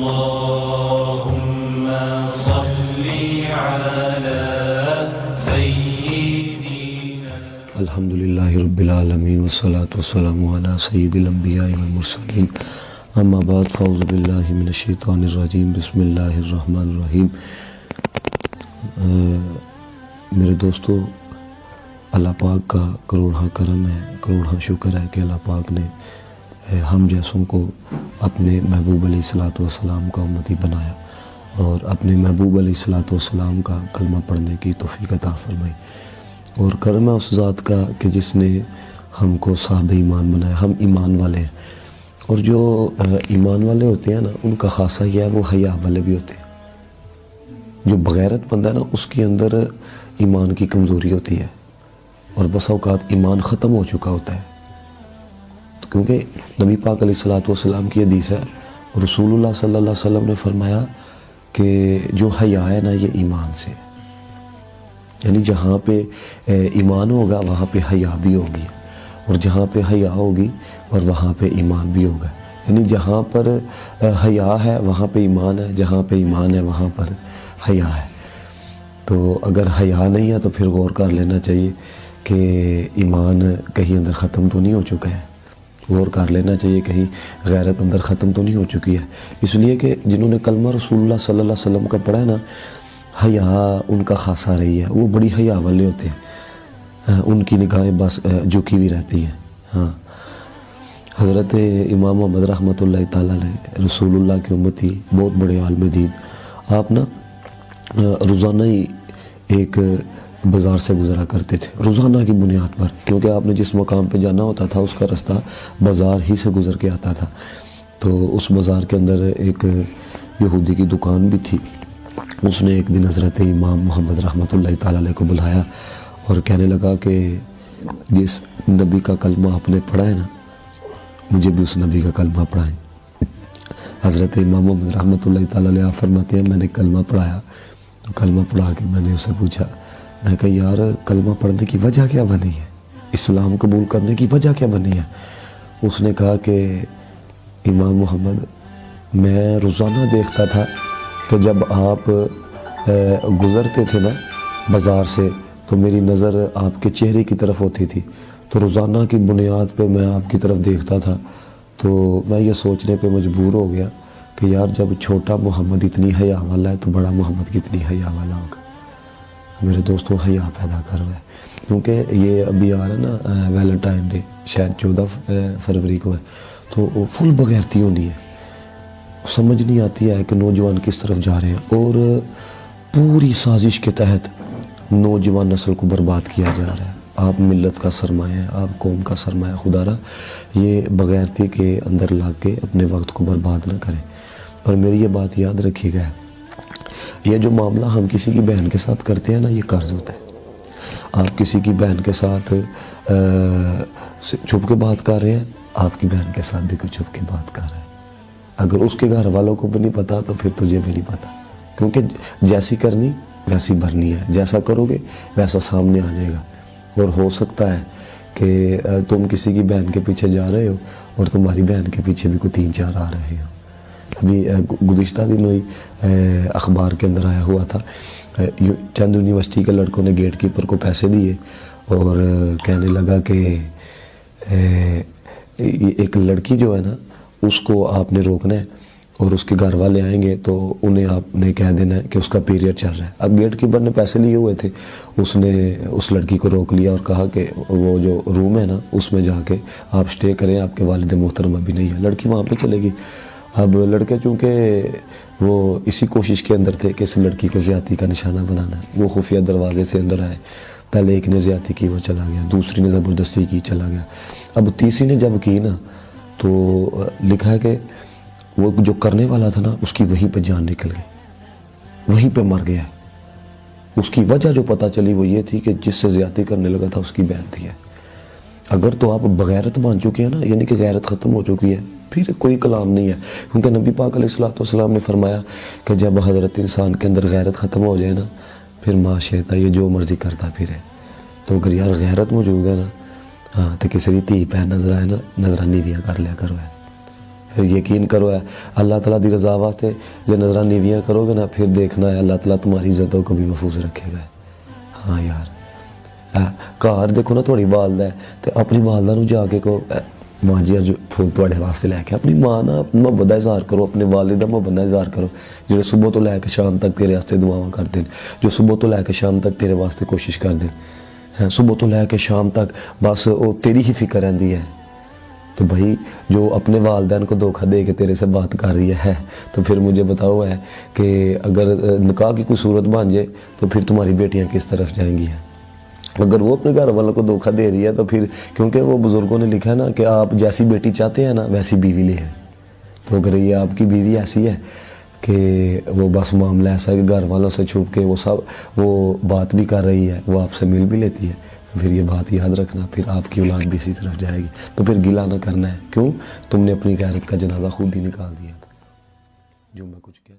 اللهم صل على سيدنا الحمدللہ رب العالمین والصلاة والسلام علی سید الانبیاء والمرسلین اما بعد فاعوذ باللہ من الشیطان الرجیم بسم اللہ الرحمن الرحیم۔ میرے دوستو، اللہ پاک کا کروڑہ کرم ہے، کروڑہ شکر ہے کہ اللہ پاک نے ہم جیسوں کو اپنے محبوب علیہ الصلوۃ والسلام کا امتی بنایا اور اپنے محبوب علیہ الصلوۃ والسلام کا کلمہ پڑھنے کی توفیق عطا فرمائی، اور کرم ہے اس ذات کا کہ جس نے ہم کو صاحب ایمان بنایا۔ ہم ایمان والے ہیں، اور جو ایمان والے ہوتے ہیں نا، ان کا خاصہ یہ ہے وہ حیا والے بھی ہوتے ہیں۔ جو بغیرت بندہ ہے نا، اس کے اندر ایمان کی کمزوری ہوتی ہے، اور بس اوقات ایمان ختم ہو چکا ہوتا ہے، کیونکہ نبی پاک علیہ الصلوۃ والسلام کی حدیث ہے، رسول اللہ صلی اللہ علیہ وسلم نے فرمایا کہ جو حیا ہے نا، یہ ایمان سے ہے۔ یعنی جہاں پہ ایمان ہوگا وہاں پہ حیا بھی ہوگی، اور جہاں پہ حیا ہوگی اور وہاں پہ ایمان بھی ہوگا۔ یعنی جہاں پر حیا ہے وہاں پہ ایمان ہے، جہاں پہ ایمان ہے وہاں پر حیا ہے۔ تو اگر حیا نہیں ہے تو پھر غور کر لینا چاہیے کہ ایمان کہیں اندر ختم تو نہیں ہو چکا ہے، غور کر لینا چاہیے کہیں غیرت اندر ختم تو نہیں ہو چکی ہے۔ اس لیے کہ جنہوں نے کلمہ رسول اللہ صلی اللہ علیہ وسلم کا پڑھا ہے نا، حیا ان کا خاصہ رہی ہے، وہ بڑی حیا والے ہوتے ہیں، ان کی نگاہیں بس جھکی ہوئی رہتی ہیں۔ ہاں، حضرت امام محمد رحمۃ اللہ تعالیٰ علیہ رسول اللہ کی امتی، بہت بڑے عالم دین، آپ نا روزانہ ہی ایک بازار سے گزرا کرتے تھے، روزانہ کی بنیاد پر، کیونکہ آپ نے جس مقام پہ جانا ہوتا تھا اس کا رستہ بازار ہی سے گزر کے آتا تھا۔ تو اس بازار کے اندر ایک یہودی کی دکان بھی تھی۔ اس نے ایک دن حضرت امام محمد رحمۃ اللہ تعالیٰ علیہ کو بلایا اور کہنے لگا کہ جس نبی کا کلمہ آپ نے پڑھا ہے نا، مجھے بھی اس نبی کا کلمہ پڑھائیں۔ حضرت امام محمد رحمۃ اللہ تعالیٰ علیہ فرماتے ہیں، میں نے کلمہ پڑھایا، تو کلمہ پڑھا کے میں نے اسے پوچھا، میں کہا یار کلمہ پڑھنے کی وجہ کیا بنی ہے، اسلام قبول کرنے کی وجہ کیا بنی ہے؟ اس نے کہا کہ امام محمد، میں روزانہ دیکھتا تھا کہ جب آپ گزرتے تھے نا بازار سے تو میری نظر آپ کے چہرے کی طرف ہوتی تھی، تو روزانہ کی بنیاد پہ میں آپ کی طرف دیکھتا تھا، تو میں یہ سوچنے پہ مجبور ہو گیا کہ یار جب چھوٹا محمد اتنی حیا والا ہے تو بڑا محمد کتنی حیا والا ہوگا۔ میرے دوستوں، حیا پیدا کرو ہے، کیونکہ یہ ابھی آ رہا ہے نا ویلنٹائن ڈے، شاید 14 فروری کو ہے، تو فل بغیرتی ہونی ہے۔ سمجھ نہیں آتی ہے کہ نوجوان کس طرف جا رہے ہیں، اور پوری سازش کے تحت نوجوان نسل کو برباد کیا جا رہا ہے۔ آپ ملت کا سرمایہ ہے، آپ قوم کا سرمایہ، خدا را یہ بغیرتی کے اندر لا کے اپنے وقت کو برباد نہ کریں۔ اور میری یہ بات یاد رکھیے گا، یہ جو معاملہ ہم کسی کی بہن کے ساتھ کرتے ہیں نا، یہ قرض ہوتا ہے۔ آپ کسی کی بہن کے ساتھ چھپ کے بات کر رہے ہیں، آپ کی بہن کے ساتھ بھی کوئی چھپ کے بات کر رہے ہیں۔ اگر اس کے گھر والوں کو بھی نہیں پتا تو پھر تجھے بھی نہیں پتا، کیونکہ جیسی کرنی ویسی بھرنی ہے، جیسا کرو گے ویسا سامنے آ جائے گا۔ اور ہو سکتا ہے کہ تم کسی کی بہن کے پیچھے جا رہے ہو اور تمہاری بہن کے پیچھے بھی کوئی 3-4 آ رہے ہو۔ ابھی گزشتہ دنوں ہی اخبار کے اندر آیا ہوا تھا، چند یونیورسٹی کے لڑکوں نے گیٹ کیپر کو پیسے دیے اور کہنے لگا کہ ایک لڑکی جو ہے نا، اس کو آپ نے روکنا ہے، اور اس کے گھر والے آئیں گے تو انہیں آپ نے کہہ دینا ہے کہ اس کا پیریڈ چل رہا ہے۔ اب گیٹ کیپر نے پیسے لیے ہوئے تھے، اس نے اس لڑکی کو روک لیا اور کہا کہ وہ جو روم ہے نا اس میں جا کے آپ سٹے کریں، آپ کے والد محترم ابھی نہیں ہے۔ لڑکی وہاں پہ چلے گی۔ اب لڑکے چونکہ وہ اسی کوشش کے اندر تھے کہ اس لڑکی کو زیادتی کا نشانہ بنانا ہے، وہ خفیہ دروازے سے اندر آئے، پہلے ایک نے زیادتی کی، وہ چلا گیا، دوسری نے زبردستی کی، چلا گیا، اب تیسری نے جب کی نا تو لکھا ہے کہ وہ جو کرنے والا تھا نا اس کی وہیں پہ جان نکل گئی، وہیں پہ مر گیا ہے۔ اس کی وجہ جو پتہ چلی وہ یہ تھی کہ جس سے زیادتی کرنے لگا تھا اس کی بہن تھی۔ اگر تو آپ بغیرت مان چکے ہیں نا، یعنی کہ غیرت ختم ہو چکی ہے، پھر کوئی کلام نہیں ہے، کیونکہ نبی پاک علیہ الصلوۃ والسلام نے فرمایا کہ جب حضرت انسان کے اندر غیرت ختم ہو جائے نا، پھر معاشیتا یہ جو مرضی کرتا پھرے۔ تو اگر یار غیرت موجود ہے نا، ہاں تو کسی دی تھی پہ نظر آئے نا، نظرانی دیا کر لیا کرو ہے، پھر یقین کرو ہے اللہ تعالیٰ دی رضا واسطے جو نظرہ نیویاں کرو گے نا، پھر دیکھنا ہے اللہ تعالیٰ تمہاری عزتوں کو بھی محفوظ رکھے گا۔ ہاں یار گھر دیکھو نا تھوڑی والدہ ہے تو اپنی والدہ نو جا کے کو ماں جی اج پھول تواڈے واسطے لے کے، اپنی ماں نا محبت کا اظہار کرو، اپنے والد کا محبت کا اظہار کرو، جو صبح تو لے کے شام تک تیرے واسطے دعاواں کرتے ہیں، جو صبح تو لے کے شام تک تیرے واسطے کوشش کرتے ہیں، صبح تو لے کے شام تک بس وہ تیری ہی فکر رہندی ہے۔ تو بھائی جو اپنے والدین کو دھوکہ دے کے تیرے سے بات کر رہی ہے تو پھر مجھے بتاؤ ہے کہ اگر نکاح کی کوئی صورت بن جائے تو پھر تمہاری بیٹیاں کس طرف جائیں گی؟ اگر وہ اپنے گھر والوں کو دھوکہ دے رہی ہے تو پھر، کیونکہ وہ بزرگوں نے لکھا ہے نا کہ آپ جیسی بیٹی چاہتے ہیں نا ویسی بیوی لے ہیں، تو اگر یہ آپ کی بیوی ایسی ہے کہ وہ بس معاملہ ایسا ہے کہ گھر والوں سے چھپ کے وہ بات بھی کر رہی ہے، وہ آپ سے مل بھی لیتی ہے، تو پھر یہ بات یاد رکھنا، پھر آپ کی اولاد بھی اسی طرف جائے گی، تو پھر گلہ نہ کرنا ہے، کیوں؟ تم نے اپنی غیرت کا جنازہ خود ہی نکال دیا تھا۔ جو میں کچھ کیا